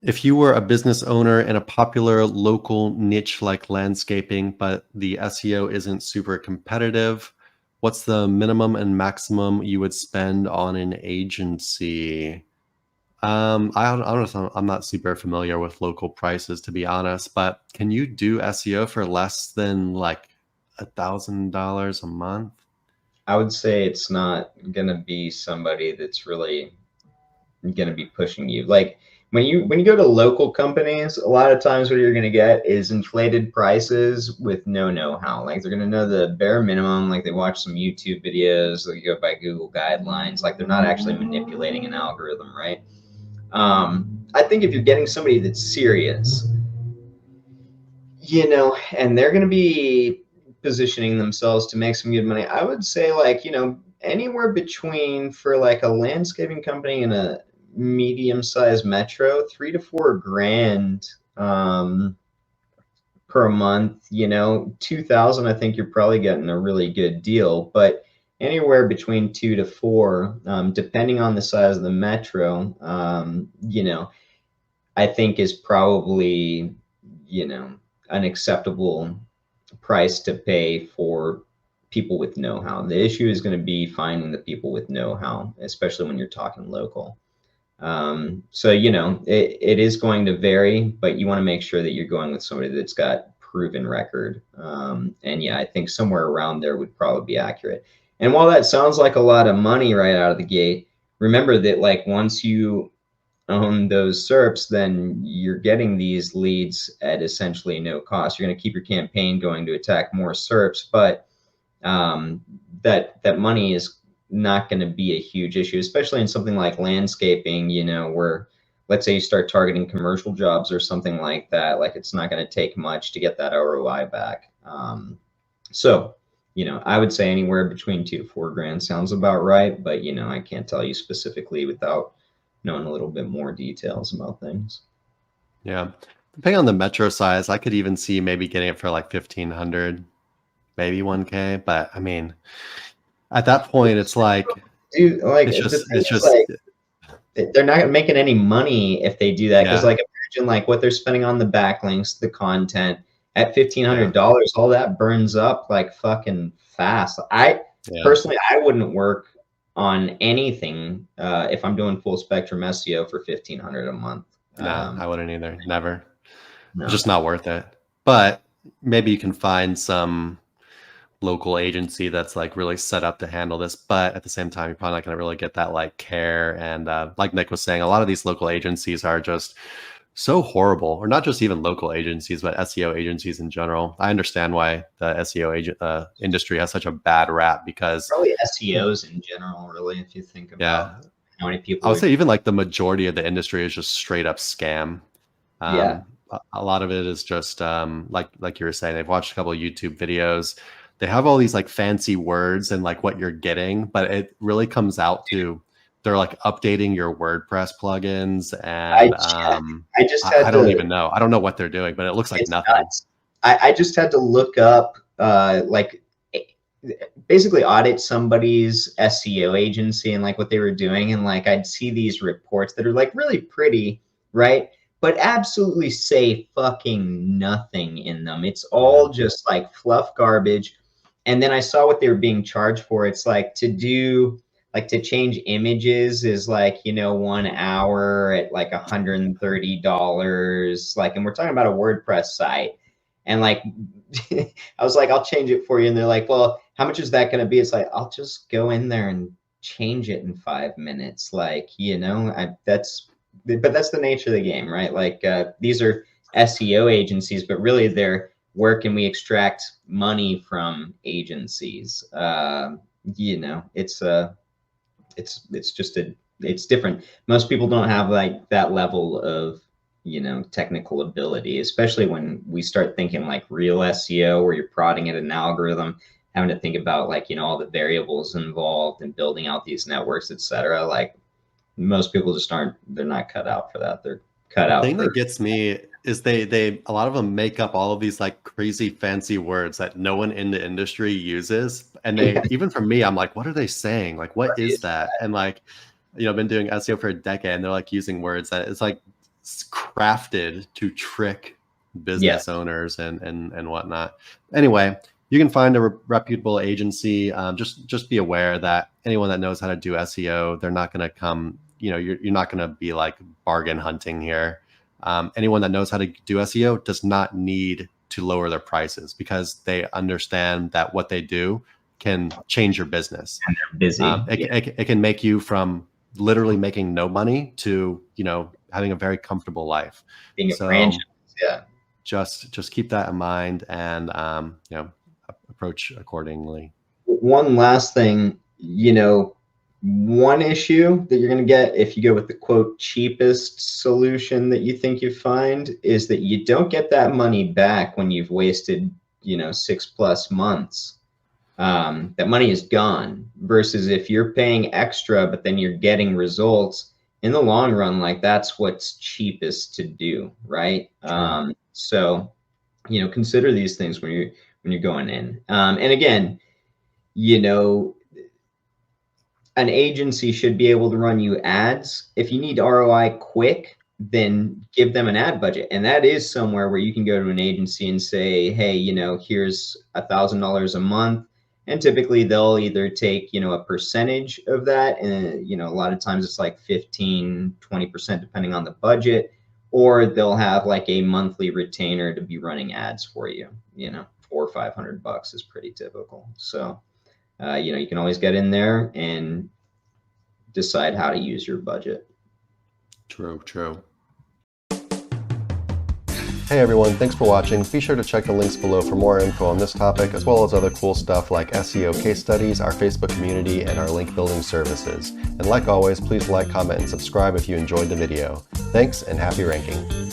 If you were a business owner in a popular local niche like landscaping, but the SEO isn't super competitive, what's the minimum and maximum you would spend on an agency? I don't know. I'm not super familiar with local prices, to be honest, but can you do SEO for less than like $1,000 a month? I would say it's not gonna be somebody that's really gonna be pushing you. Like when you go to local companies, a lot of times what you're gonna get is inflated prices with no know-how. Like they're gonna know the bare minimum, like they watch some YouTube videos, they go by Google guidelines, like they're not actually manipulating an algorithm, right? I think if you're getting somebody that's serious, and they're going to be positioning themselves to make some good money. I would say, like, anywhere between for like a landscaping company in a medium-sized metro, 3 to 4 grand per month. 2,000. I think you're probably getting a really good deal, but anywhere between 2 to 4, depending on the size of the metro, I think is probably, an acceptable price to pay for people with know-how. The issue is going to be finding the people with know-how, especially when you're talking local. So, it is going to vary, but you want to make sure that you're going with somebody that's got proven record. And yeah, I think somewhere around there would probably be accurate. And while that sounds like a lot of money right out of the gate, remember that like once you own those SERPs, then you're getting these leads at essentially no cost. You're going to keep your campaign going to attack more SERPs, but that money is not going to be a huge issue, especially in something like landscaping, where let's say you start targeting commercial jobs or something like that. Like it's not going to take much to get that ROI back. So, I would say anywhere between 2 to 4 grand sounds about right, but I can't tell you specifically without knowing a little bit more details about things. Yeah. Depending on the metro size, I could even see maybe getting it for like 1,500, maybe 1K. But I mean, at that point, it's like, Dude, like it's the just, thing it's is, just, like they're not making any money if they do that. Because yeah, like imagine like what they're spending on the backlinks, the content at fifteen hundred yeah, dollars, all that burns up like fucking fast. I yeah. personally, I wouldn't work on anything if I'm doing full spectrum SEO for 1,500 a month. Nah, I wouldn't either. Never. It's No. just not worth it. But maybe you can find some local agency that's like really set up to handle this. But at the same time, you're probably not going to really get that like care. And like Nick was saying, a lot of these local agencies are just so horrible, or not just even local agencies, but SEO agencies in general. I understand why the SEO industry has such a bad rap because, Probably SEOs in general, really, if you think about yeah, how many I people would are. say even like the majority of the industry is just straight up scam. Yeah. A lot of it is just like you were saying, they've watched a couple of YouTube videos. They have all these like fancy words and like what you're getting, but it really comes out to they're like updating your WordPress plugins, I and I just had I don't to. even know. I don't know what they're doing, but it looks like It's nothing. nuts. I just had to look up like basically audit somebody's SEO agency and like what they were doing, and like I'd see these reports that are like really pretty, right? But absolutely say fucking nothing in them. It's Yeah. all just like fluff garbage. And then I saw what they were being charged for. It's like to change images is like, 1 hour at like $130. Like, and we're talking about a WordPress site. And like I was like, I'll change it for you. And they're like, well, how much is that going to be? It's like, I'll just go in there and change it in 5 minutes. Like, but that's the nature of the game, right? Like, these are SEO agencies, but really they're where can we extract money from agencies? It's just it's different. Most people don't have like that level of technical ability, especially when we start thinking like real SEO where you're prodding at an algorithm, having to think about like all the variables involved and building out these networks, etc. Like most people just aren't, they're not cut out for that. They're cut The out thing that for. gets me is they a lot of them make up all of these like crazy fancy words that no one in the industry uses. And they, Yeah, even for me, I'm like, what are they saying? Like, what what is is that? And like, I've been doing SEO for a decade and they're like using words that it's like crafted to trick business Yeah. owners and whatnot. Anyway, you can find a reputable agency. Just be aware that anyone that knows how to do SEO, they're not going to come. You're not going to be like bargain hunting here. Anyone that knows how to do SEO does not need to lower their prices because they understand that what they do can change your business. And they're busy. It can make you from literally making no money to having a very comfortable life. Being a So franchise. Yeah. just keep that in mind and approach accordingly. One last thing, one issue that you're going to get if you go with the quote cheapest solution that you think you find is that you don't get that money back when you've wasted 6+ months. That money is gone, versus if you're paying extra but then you're getting results in the long run, like that's what's cheapest to do, right? So consider these things when you're going in. And again, an agency should be able to run you ads. If you need ROI quick, then give them an ad budget. And that is somewhere where you can go to an agency and say, hey, here's $1,000 a month. And typically they'll either take, a percentage of that. And, a lot of times it's like 15, 20%, depending on the budget, or they'll have like a monthly retainer to be running ads for you, $400 or $500 is pretty typical. So, you can always get in there and decide how to use your budget. True. Hey everyone, thanks for watching. Be sure to check the links below for more info on this topic, as well as other cool stuff like SEO case studies, our Facebook community, and our link building services. And like always, please like, comment, and subscribe if you enjoyed the video. Thanks, and happy ranking.